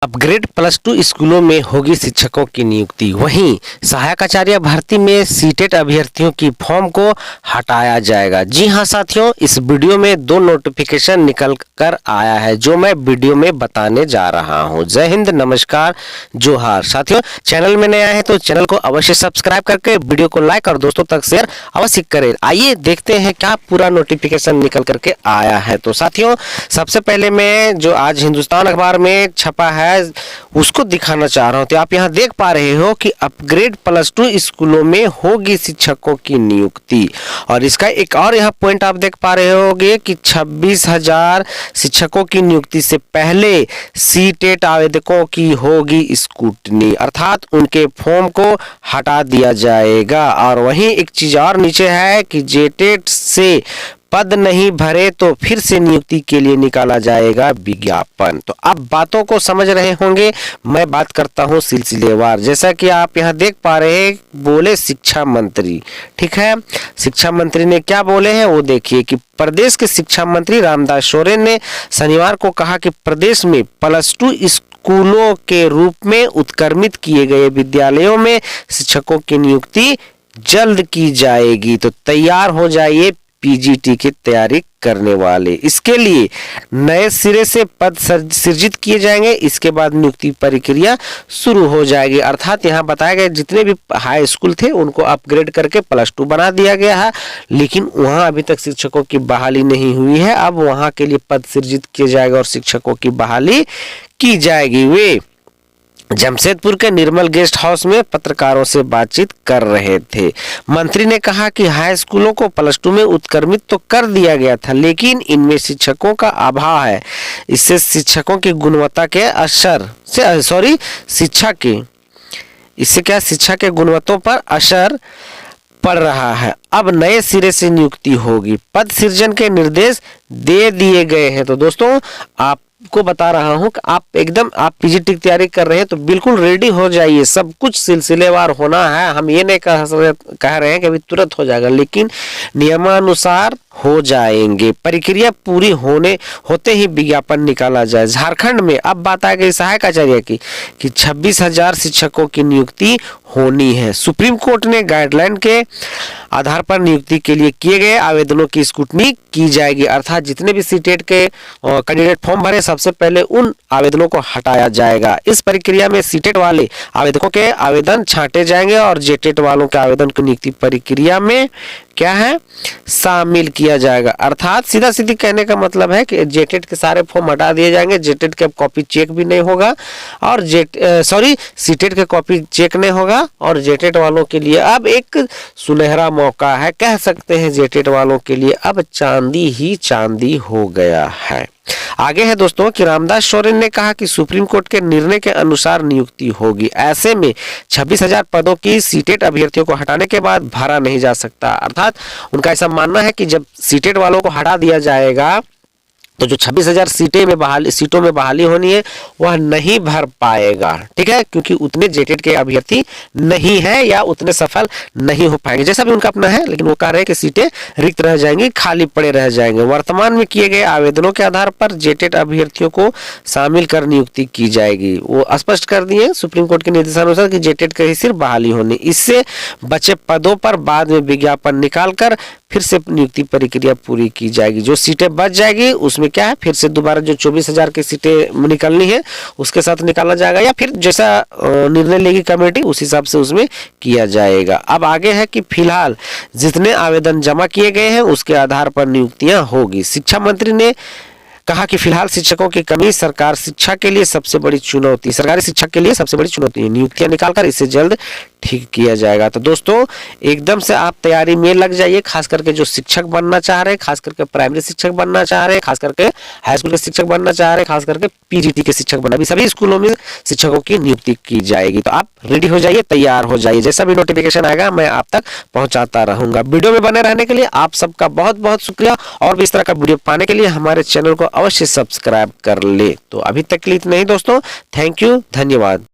Upgrade +2 स्कूलों में होगी शिक्षकों की नियुक्ति। वहीं सहायक आचार्य भर्ती में सीटेट अभ्यर्थियों की फॉर्म को हटाया जाएगा। जी हां साथियों, इस वीडियो में 2 नोटिफिकेशन निकल कर आया है जो मैं वीडियो में बताने जा रहा हूं। जय हिंद, नमस्कार, जोहार। साथियों, चैनल में नया है तो चैनल को अवश्य सब्सक्राइब करके वीडियो को लाइक और दोस्तों तक शेयर अवश्य करें। आइए देखते हैं क्या पूरा नोटिफिकेशन निकल करके आया है। तो साथियों, सबसे पहले मैं जो आज हिंदुस्तान अखबार में छपा है उसको दिखाना चाह रहा हूं। तो आप यहां देख पा रहे हो कि अपग्रेड +2 स्कूलों में होगी शिक्षकों की नियुक्ति। और इसका एक और यहां पॉइंट आप देख पा रहे होगे कि 26,000 शिक्षकों की नियुक्ति से पहले सीटेट आवेदकों की होगी स्क्रूटनी, अर्थात उनके फॉर्म को हटा दिया जाएगा। और वहीं एक चीज और नीचे है कि जेटेट से पद नहीं भरे तो फिर से नियुक्ति के लिए निकाला जाएगा विज्ञापन। तो आप बातों को समझ रहे होंगे, मैं बात करता हूं सिलसिलेवार। जैसा कि आप यहां देख पा रहे हैं, बोले शिक्षा मंत्री, ठीक है। शिक्षा मंत्री ने क्या बोले हैं वो देखिए कि प्रदेश के शिक्षा मंत्री रामदास सोरेन ने शनिवार को कहा कि प्रदेश में +2 स्कूलों के रूप में उत्क्रमित किए गए विद्यालयों में शिक्षकों की नियुक्ति जल्द की जाएगी। तो तैयार हो जाइए पीजीटी की तैयारी करने वाले। इसके लिए नए सिरे से पद सृजित किए जाएंगे। इसके बाद नियुक्ति प्रक्रिया शुरू हो जाएगी। अर्थात यहाँ बताया गया जितने भी हाई स्कूल थे उनको अपग्रेड करके +2 बना दिया गया है, लेकिन वहां अभी तक शिक्षकों की बहाली नहीं हुई है। अब वहां के लिए पद सृजित किए जाएगा और शिक्षकों की बहाली की जाएगी। वे जमशेदपुर के निर्मल गेस्ट हाउस में पत्रकारों से बातचीत कर रहे थे। मंत्री ने कहा कि हाई स्कूलों को +2 में उत्क्रमित तो कर दिया गया था, लेकिन इनमें शिक्षकों का अभाव है। इससे शिक्षकों की गुणवत्ता के शिक्षा के गुणवत्ता पर असर पड़ रहा है। अब नए सिरे से नियुक्ति होगी। पद सृजन के निर्देश दे दिए गए हैं। तो दोस्तों, आपको बता रहा हूं कि आप पीजीटी की तैयारी कर रहे हैं तो बिल्कुल रेडी हो जाइए। सब कुछ सिलसिलेवार होना है। हम ये नहीं कह रहे हैं कि अभी तुरंत हो जाएगा, लेकिन नियमानुसार हो जाएंगे। प्रक्रिया पूरी होते ही विज्ञापन निकाला जाए। झारखंड में अब बात आ गई सहायक आचार्य की कि 26,000 शिक्षकों की नियुक्ति होनी है। सुप्रीम कोर्ट ने गाइडलाइन के आधार पर नियुक्ति के लिए किए गए आवेदनों की स्क्रूटनी की जाएगी। अर्थात जितने भी सीटेट के कैंडिडेट फॉर्म भरे, सबसे पहले उन आवेदनों को हटाया जाएगा। इस प्रक्रिया में सीटेट वाले आवेदकों के आवेदन छांटे जाएंगे और जेटेट वालों के आवेदन की नियुक्ति प्रक्रिया में क्या है शामिल किया जाएगा। अर्थात सीधा सीधी कहने का मतलब है कि जेटेट के सारे फॉर्म हटा दिए जाएंगे। जेटेट के कॉपी चेक भी नहीं होगा और सीटेट के कॉपी चेक नहीं होगा। और जेटेट वालों के लिए अब एक सुनहरा मौका है, कह सकते हैं जेटेट वालों के लिए अब चांदी ही चांदी हो गया है। आगे है दोस्तों कि रामदास सोरेन ने कहा कि सुप्रीम कोर्ट के निर्णय के अनुसार नियुक्ति होगी। ऐसे में 26,000 पदों की सीटेट अभ्यर्थियों को हटाने के बाद भरा नहीं जा सकता। अर्थात उनका ऐसा मानना है कि जब सीटेट वालों को हटा दिया जाएगा तो जो 26,000 सीटों में बहाली होनी है वह नहीं भर पाएगा, ठीक है, क्योंकि उतने जेटेट के अभ्यर्थी नहीं है या उतने सफल नहीं हो पाएंगे। जैसा भी उनका अपना है, लेकिन वो कह रहे हैं कि सीटें रिक्त रह जाएंगी, खाली पड़े रह जाएंगे। वर्तमान में किए गए आवेदनों के आधार पर जेटेट अभ्यर्थियों को शामिल कर नियुक्ति की जाएगी। वो स्पष्ट कर दिए सुप्रीम कोर्ट के निर्देशानुसार कि जेटेट का ही सिर्फ बहाली होनी। इससे बचे पदों पर बाद में विज्ञापन निकालकर फिर से नियुक्ति प्रक्रिया पूरी की जाएगी। जो सीटें बच जाएगी उसमें क्या है, फिर से दोबारा जो 24,000 की सीटें निकलनी है उसके साथ निकाला जाएगा, या फिर जैसा निर्णय लेगी कमेटी उस हिसाब से उसमें किया जाएगा। अब आगे है कि फिलहाल जितने आवेदन जमा किए गए हैं उसके आधार पर नियुक्तियां होगी। शिक्षा मंत्री ने कहा कि फिलहाल शिक्षकों की कमी सरकारी शिक्षा के लिए सबसे बड़ी चुनौती है। नियुक्तियां निकालकर इसे जल्द ठीक किया जाएगा। तो दोस्तों, एकदम से आप तैयारी में लग जाइए। खास करके जो शिक्षक बनना चाह रहे हैं, खास करके प्राइमरी शिक्षक बनना चाह रहे हैं, खास करके हाई स्कूल के शिक्षक बनना चाह रहे हैं, खास करके पीजीटी के शिक्षक बनना, सभी स्कूलों में शिक्षकों की नियुक्ति की जाएगी। तो आप रेडी हो जाइए, तैयार हो जाइए। जैसा भी नोटिफिकेशन आएगा मैं आप तक पहुंचाता रहूंगा। वीडियो में बने रहने के लिए आप सबका बहुत बहुत शुक्रिया। और भी इस तरह का वीडियो पाने के लिए हमारे चैनल को अवश्य सब्सक्राइब कर ले। तो अभी तक के लिए इतना ही दोस्तों, थैंक यू, धन्यवाद।